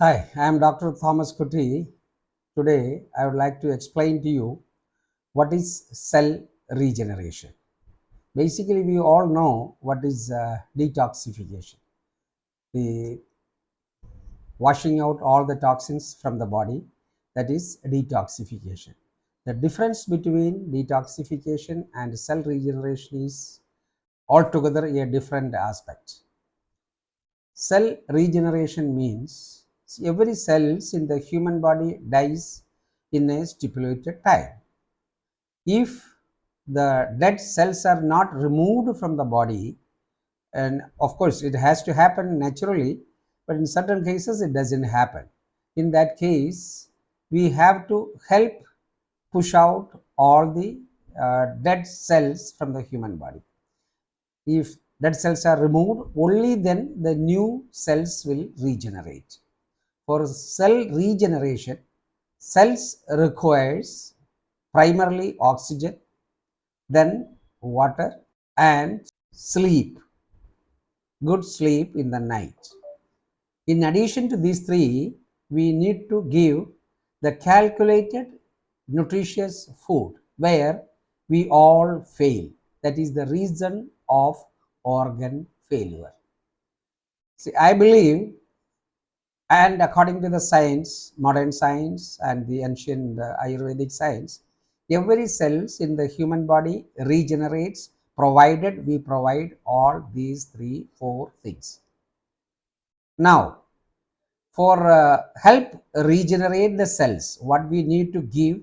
Hi, I am Dr. Thomas Kutty. Today, I would like to explain to you what is cell regeneration. Basically, we all know what is detoxification, the washing out all the toxins from the body, that is detoxification. The difference between detoxification and cell regeneration is altogether a different aspect. Cell regeneration means every cells in the human body dies in a stipulated time. If the dead cells are not removed from the body, and of course it has to happen naturally, but in certain cases it doesn't happen. In that case, we have to help push out all the dead cells from the human body. If dead cells are removed, only then the new cells will regenerate. For cell regeneration, cells requires primarily oxygen, then water and sleep, good sleep in the night. In addition to these three, we need to give the calculated nutritious food where we all fail. That is the reason of organ failure. See, I believe, and according to the science, modern science and the ancient Ayurvedic science, every cells in the human body regenerates provided we provide all these 3-4 things. Now, for help regenerate the cells, what we need to give,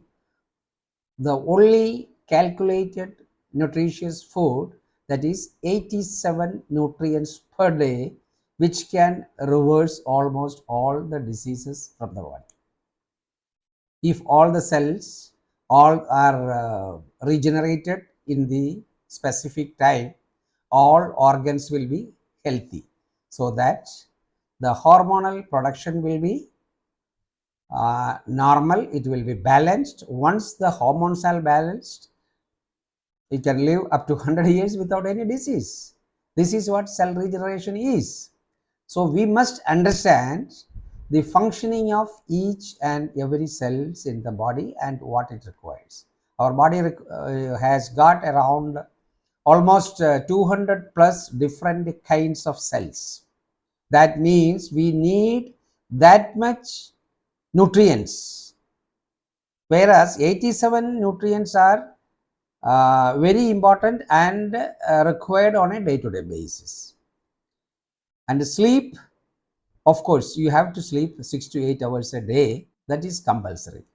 the only calculated nutritious food, that is 87 nutrients per day, which can reverse almost all the diseases from the body. If all the cells all are regenerated in the specific time, all organs will be healthy, so that the hormonal production will be normal, it will be balanced. Once the hormones are balanced, it can live up to 100 years without any disease. This is what cell regeneration is. So we must understand the functioning of each and every cells in the body and what it requires. Our body has got around almost 200 plus different kinds of cells. That means we need that much nutrients, whereas 87 nutrients are very important and required on a day-to-day basis. And sleep, of course, you have to sleep 6 to 8 hours a day. That is compulsory.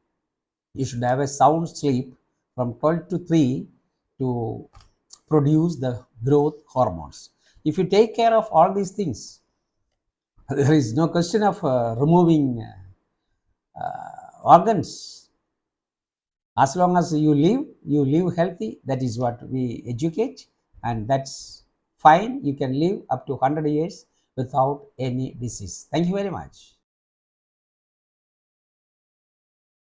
You should have a sound sleep from 12 to 3 to produce the growth hormones. If you take care of all these things, there is no question of removing organs. As long as you live healthy. That is what we educate, and that's fine. You can live up to 100 years without any disease. Thank you very much.